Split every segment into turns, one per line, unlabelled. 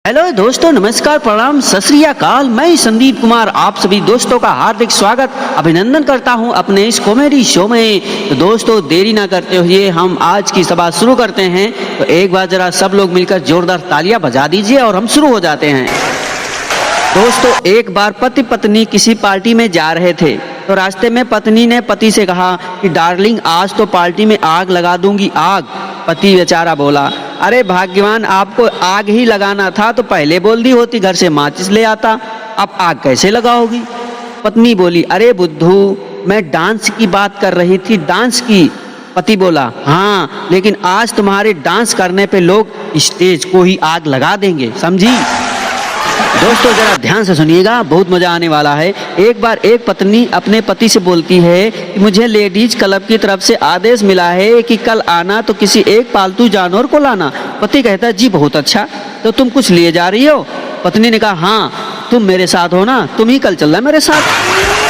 Hello दोस्तों, नमस्कार, प्रणाम, सत श्री अकाल। मैं संदीप कुमार आप सभी दोस्तों का हार्दिक स्वागत अभिनंदन करता हूं अपने इस कॉमेडी शो में। तो दोस्तों, देरी ना करते हुए हम आज की सभा शुरू करते हैं। तो एक बार जरा सब लोग मिलकर जोरदार तालियां बजा दीजिए और हम शुरू हो जाते हैं। दोस्तों, एक बार पति पत्नी किसी पार्टी में जा रहे थे तो रास्ते में पत्नी ने पति से कहा कि डार्लिंग, आज तो पार्टी में आग लगा दूंगी, आग। पति बेचारा बोला, अरे भाग्यवान, आपको आग ही लगाना था तो पहले बोल दी होती, घर से माचिस ले आता, अब आग कैसे लगाओगी? पत्नी बोली, अरे बुद्धू, मैं डांस की बात कर रही थी, डांस की। पति बोला, हाँ, लेकिन आज तुम्हारे डांस करने पे लोग स्टेज को ही आग लगा देंगे, समझी? दोस्तों, जरा ध्यान से सुनिएगा, बहुत मजा आने वाला है। एक बार एक पत्नी अपने पति से बोलती है कि मुझे लेडीज क्लब की तरफ से आदेश मिला है कि कल आना तो किसी एक पालतू जानवर को लाना। पति कहता है, जी बहुत अच्छा, तो तुम कुछ लिए जा रही हो? पत्नी ने कहा, हाँ, तुम मेरे साथ हो ना, तुम ही कल चलना मेरे साथ।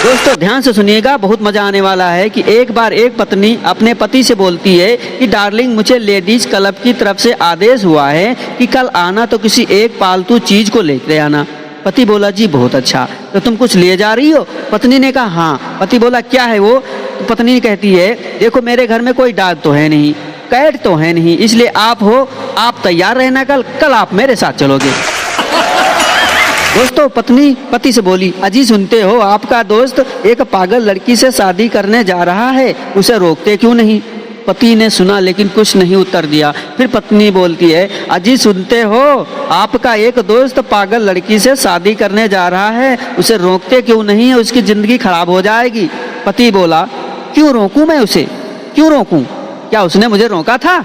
दोस्तों, ध्यान से सुनिएगा, बहुत मजा आने वाला है कि एक बार एक पत्नी अपने पति से बोलती है कि डार्लिंग, मुझे लेडीज क्लब की तरफ से आदेश हुआ है कि कल आना तो किसी एक पालतू चीज को लेकर आना। पति बोला, जी बहुत अच्छा, तो तुम कुछ लिए जा रही हो? पत्नी ने कहा, हाँ। पति बोला, क्या है वो? तो पत्नी कहती है, देखो, मेरे घर में कोई डॉग तो है नहीं, कैट तो है नहीं, इसलिए आप हो, आप तैयार रहना, कल आप मेरे साथ चलोगे। दोस्तों, पत्नी पति से बोली, अजी सुनते हो, आपका दोस्त एक पागल लड़की से शादी करने जा रहा है, उसे रोकते क्यों नहीं? पति ने सुना लेकिन कुछ नहीं उत्तर दिया। फिर पत्नी बोलती है, अजी सुनते हो, आपका एक दोस्त पागल लड़की से शादी करने जा रहा है, उसे रोकते क्यों नहीं? उसकी जिंदगी खराब हो जाएगी। पति बोला, क्यों रोकूं मैं उसे, क्यों रोकूं? क्या उसने मुझे रोका था?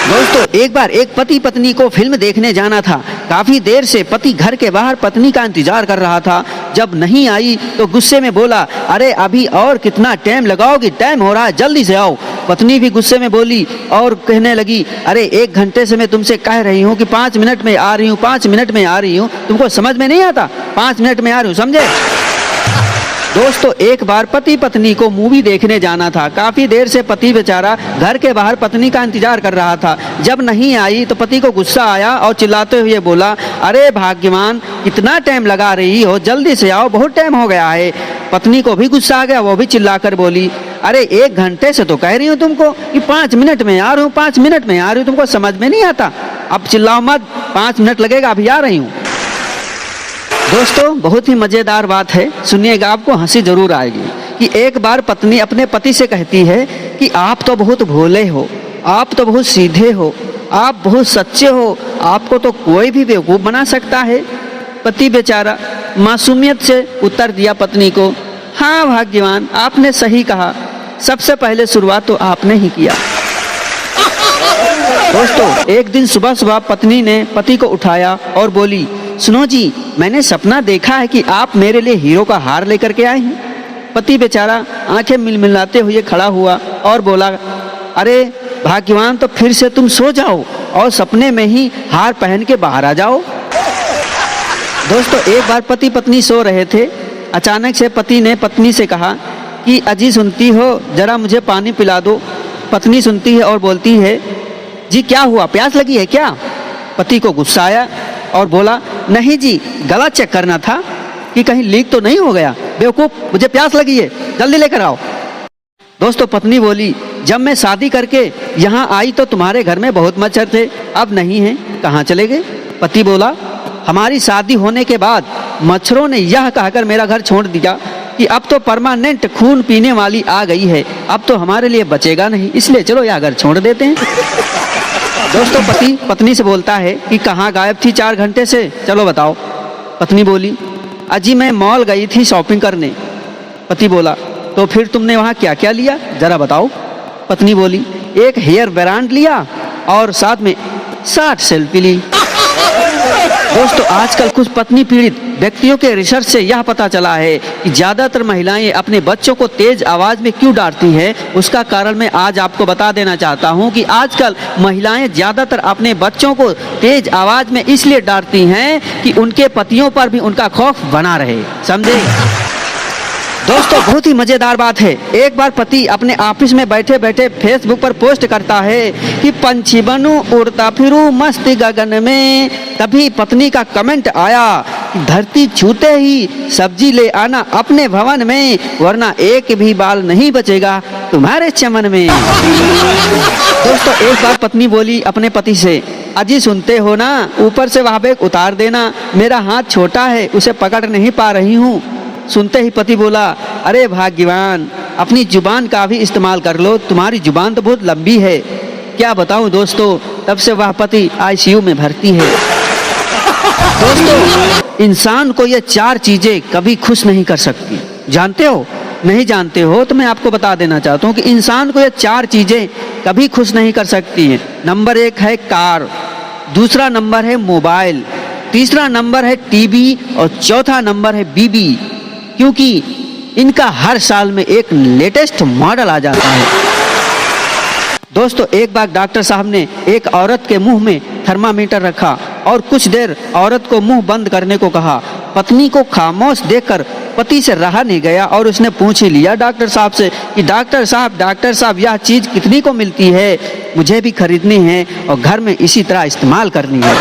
दोस्तों, एक बार एक पति पत्नी को फिल्म देखने जाना था। काफी देर से पति घर के बाहर पत्नी का इंतजार कर रहा था। जब नहीं आई तो गुस्से में बोला, अरे अभी और कितना टाइम लगाओगी, टाइम हो रहा है, जल्दी से आओ। पत्नी भी गुस्से में बोली और कहने लगी, अरे 1 घंटे से मैं तुमसे कह रही हूँ कि 5 मिनट में आ रही हूँ, 5 मिनट में आ रही हूँ, तुमको समझ में नहीं आता? 5 मिनट में आ रही हूँ, समझे? दोस्तों, एक बार पति पत्नी को मूवी देखने जाना था। काफी देर से पति बेचारा घर के बाहर पत्नी का इंतजार कर रहा था। जब नहीं आई तो पति को गुस्सा आया और चिल्लाते हुए बोला, अरे भाग्यवान, इतना टाइम लगा रही हो, जल्दी से आओ, बहुत टाइम हो गया है। पत्नी को भी गुस्सा आ गया, वो भी चिल्लाकर बोली, अरे 1 घंटे से तो कह रही हूँ तुमको कि 5 मिनट में आ रही हूँ, 5 मिनट में आ रही हूँ, तुमको समझ में नहीं आता? अब चिल्लाओ मत, 5 मिनट लगेगा, अभी आ रही हूँ। दोस्तों, बहुत ही मजेदार बात है, सुनिएगा, आपको हंसी जरूर आएगी कि एक बार पत्नी अपने पति से कहती है कि आप तो बहुत भोले हो, आप तो बहुत सीधे हो, आप बहुत सच्चे हो, आपको तो कोई भी बेवकूफ़ बना सकता है। पति बेचारा मासूमियत से उत्तर दिया पत्नी को, हाँ भाग्यवान, आपने सही कहा, सबसे पहले शुरुआत तो आपने ही किया। दोस्तों, एक दिन सुबह सुबह पत्नी ने पति को उठाया और बोली, सुनो जी, मैंने सपना देखा है कि आप मेरे लिए हीरो का हार लेकर के आए हैं। पति बेचारा आंखें मिलमिलाते हुए खड़ा हुआ और बोला, अरे भाग्यवान, तो फिर से तुम सो जाओ और सपने में ही हार पहन के बाहर आ जाओ। दोस्तों, एक बार पति पत्नी सो रहे थे। अचानक से पति ने पत्नी से कहा कि अजी सुनती हो, जरा मुझे पानी पिला दो। पत्नी सुनती है और बोलती है, जी क्या हुआ, प्यास लगी है क्या? पति को गुस्सा आया और बोला, नहीं जी, गला चेक करना था कि कहीं लीक तो नहीं हो गया। बेवकूफ, मुझे प्यास लगी है, जल्दी लेकर आओ। दोस्तों, पत्नी बोली, जब मैं शादी करके यहाँ आई तो तुम्हारे घर में बहुत मच्छर थे, अब नहीं है, कहाँ चले गए? पति बोला, हमारी शादी होने के बाद मच्छरों ने यह कहकर मेरा घर छोड़ दिया कि अब तो परमानेंट खून पीने वाली आ गई है, अब तो हमारे लिए बचेगा नहीं, इसलिए चलो यह घर छोड़ देते हैं। दोस्तों, पति पत्नी से बोलता है कि कहाँ गायब थी 4 घंटे से, चलो बताओ। पत्नी बोली, अजी मैं मॉल गई थी शॉपिंग करने। पति बोला, तो फिर तुमने वहाँ क्या क्या लिया, जरा बताओ। पत्नी बोली, एक हेयर ब्रांड लिया और साथ में 60 सेल्फी ली। दोस्तों, आजकल कुछ पत्नी पीड़ित व्यक्तियों के रिसर्च से यह पता चला है कि ज्यादातर महिलाएं अपने बच्चों को तेज आवाज में क्यों डांटती हैं। उसका कारण मैं आज आपको बता देना चाहता हूं कि आजकल महिलाएं ज्यादातर अपने बच्चों को तेज आवाज में इसलिए डांटती हैं कि उनके पतियों पर भी उनका खौफ बना रहे, समझे? दोस्तों बहुत ही मजेदार बात है। एक बार पति अपने ऑफिस में बैठे बैठे फेसबुक पर पोस्ट करता है कि पंछी बनूं उड़ता फिरूं मस्त गगन में। तभी पत्नी का कमेंट आया, धरती छूते ही सब्जी ले आना अपने भवन में, वरना एक भी बाल नहीं बचेगा तुम्हारे चमन में। दोस्तों एक बार पत्नी बोली अपने पति से, अजी सुनते हो ना, ऊपर से वहाँ बैग उतार देना, मेरा हाथ छोटा है उसे पकड़ नहीं पा रही हूँ। सुनते ही पति बोला, अरे भाग्यवान, अपनी जुबान का भी इस्तेमाल कर लो, तुम्हारी जुबान तो बहुत लंबी है। क्या बताऊं दोस्तों, तब से वह पति आईसीयू में भर्ती है। दोस्तों इंसान को ये 4 चीजें कभी खुश नहीं कर सकती, जानते हो? नहीं जानते हो तो मैं आपको बता देना चाहता हूँ कि इंसान को ये 4 चीजें कभी खुश नहीं कर सकती हैं। नंबर 1 है कार, दूसरा नंबर है मोबाइल, तीसरा नंबर है टीवी और चौथा नंबर है बीबी, क्योंकि इनका हर साल में एक लेटेस्ट मॉडल आ जाता है। दोस्तों एक बार डॉक्टर साहब ने एक औरत के मुंह में थर्मामीटर रखा और कुछ देर औरत को मुंह बंद करने को कहा। पत्नी को खामोश देखकर पति से रहा नहीं गया और उसने पूछ ही लिया डॉक्टर साहब से कि डॉक्टर साहब यह चीज कितनी को मिलती है, मुझे भी खरीदनी है और घर में इसी तरह इस्तेमाल करनी है।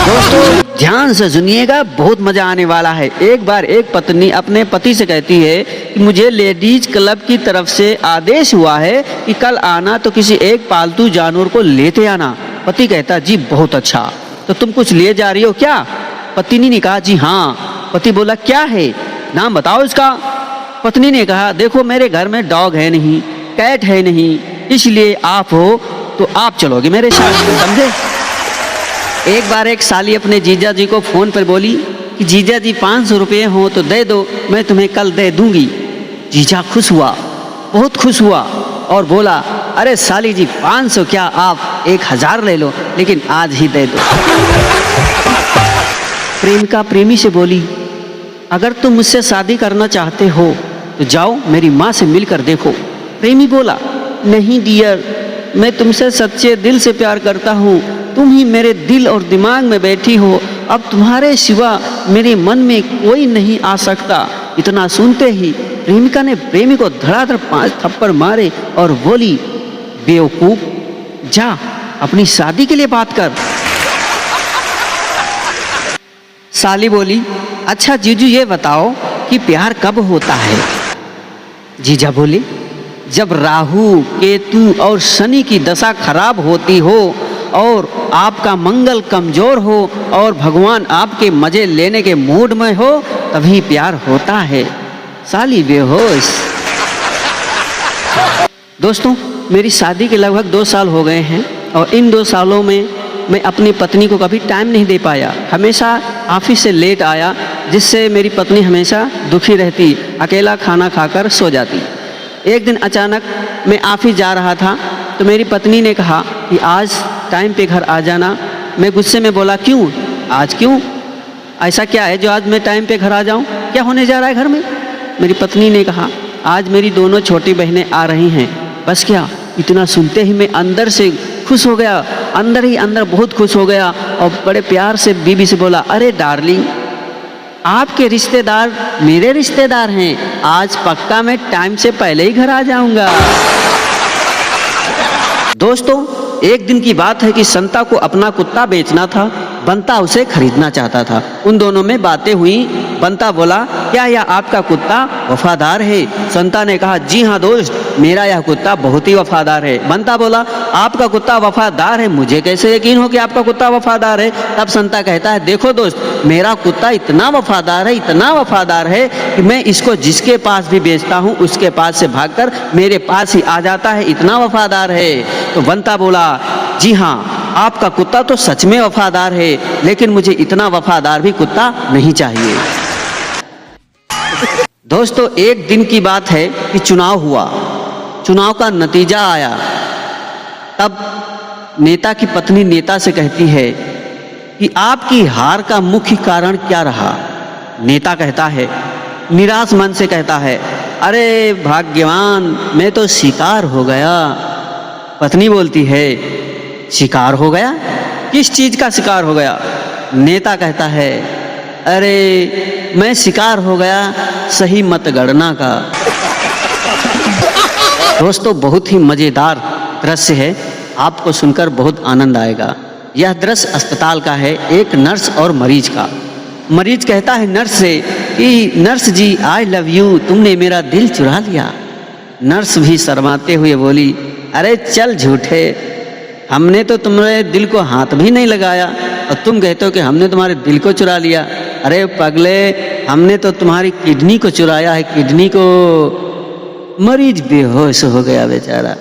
दोस्तों ध्यान से सुनिएगा, बहुत मजा आने वाला है। एक बार एक पत्नी अपने पति से कहती है कि मुझे लेडीज क्लब की तरफ से आदेश हुआ है कि कल आना तो किसी एक पालतू जानवर को लेते आना। पति कहता, जी बहुत अच्छा, तो तुम कुछ ले जा रही हो क्या? पत्नी ने कहा, जी हाँ। पति बोला, क्या है, नाम बताओ इसका। पत्नी ने कहा, देखो मेरे घर में डॉग है नहीं, कैट है नहीं, इसलिए आप हो तो आप चलोगे मेरे साथ, समझे? एक बार एक साली अपने जीजा जी को फोन पर बोली कि जीजा जी 500 रुपये हो तो दे दो, मैं तुम्हें कल दे दूंगी। जीजा खुश हुआ, बहुत खुश हुआ और बोला, अरे साली जी 500 क्या, आप 1000 ले लो, लेकिन आज ही दे दो। प्रेमिका प्रेमी से बोली, अगर तुम मुझसे शादी करना चाहते हो तो जाओ मेरी माँ से मिलकर देखो। प्रेमी बोला, नहीं डियर, मैं तुमसे सच्चे दिल से प्यार करता हूँ, तुम ही मेरे दिल और दिमाग में बैठी हो, अब तुम्हारे सिवा मेरे मन में कोई नहीं आ सकता। इतना सुनते ही प्रेमिका ने प्रेमी को धड़ाधड़ 5 थप्पड़ मारे और बोली, बेवकूफ, जा अपनी शादी के लिए बात कर। साली बोली, अच्छा जीजू ये बताओ कि प्यार कब होता है? जीजा बोले, जब राहु केतु और शनि की दशा खराब होती हो और आपका मंगल कमजोर हो और भगवान आपके मजे लेने के मूड में हो, तभी प्यार होता है। साली बेहोश। दोस्तों मेरी शादी के लगभग 2 साल हो गए हैं और इन 2 सालों में मैं अपनी पत्नी को कभी टाइम नहीं दे पाया। हमेशा ऑफिस से लेट आया, जिससे मेरी पत्नी हमेशा दुखी रहती, अकेला खाना खाकर सो जाती। एक दिन अचानक मैं ऑफिस जा रहा था तो मेरी पत्नी ने कहा कि आज टाइम पे घर आ जाना। मैं गुस्से में बोला, क्यों, आज क्यों, ऐसा क्या है जो आज मैं टाइम पे घर आ जाऊं, क्या होने जा रहा है घर में? मेरी पत्नी ने कहा, आज मेरी दोनों छोटी बहनें आ रही हैं। बस क्या, इतना सुनते ही मैं अंदर से खुश हो गया, अंदर ही अंदर बहुत खुश हो गया और बड़े प्यार से बीबी से बोला, अरे डार्लिंग, आपके रिश्तेदार मेरे रिश्तेदार हैं, आज पक्का मैं टाइम से पहले ही घर आ जाऊंगा। दोस्तों एक दिन की बात है कि संता को अपना कुत्ता बेचना था, बंता उसे खरीदना चाहता था। उन दोनों में बातें हुई। बंता बोला, क्या यह आपका कुत्ता वफादार है? संता ने कहा, जी हाँ दोस्त, मेरा यह कुत्ता बहुत ही वफादार है। बंता बोला, आपका कुत्ता वफादार है, मुझे कैसे यकीन हो कि आपका कुत्ता वफादार है? तब संता कहता है, देखो दोस्त, मेरा कुत्ता इतना वफादार है कि मैं इसको जिसके पास भी बेचता हूँ उसके पास से भागकर मेरे पास ही आ जाता है, इतना वफादार है। तो बंता बोला, जी हाँ, आपका कुत्ता तो सच में वफादार है, लेकिन मुझे इतना वफादार भी कुत्ता नहीं चाहिए। दोस्तों एक दिन की बात है कि चुनाव हुआ, चुनाव का नतीजा आया। तब नेता की पत्नी नेता से कहती है कि आपकी हार का मुख्य कारण क्या रहा? नेता कहता है, निराश मन से कहता है, अरे भाग्यवान, मैं तो शिकार हो गया। पत्नी बोलती है, शिकार हो गया? किस चीज का शिकार हो गया? नेता कहता है, अरे मैं शिकार हो गया सही मतगणना का। दोस्तों, बहुत ही मज़ेदार दृश्य है, आपको सुनकर बहुत आनंद आएगा। यह दृश्य अस्पताल का है, एक नर्स और मरीज का। मरीज कहता है नर्स से कि nurse ji I love you, तुमने मेरा दिल चुरा लिया। नर्स भी शर्माते हुए बोली, अरे चल झूठे, हमने तो तुम्हारे दिल को हाथ भी नहीं लगाया और तुम कहते हो कि हमने तुम्हारे दिल को चुरा लिया। अरे पगले, हमने तो तुम्हारी किडनी को चुराया है, किडनी को। मरीज बेहोश हो गया बेचारा।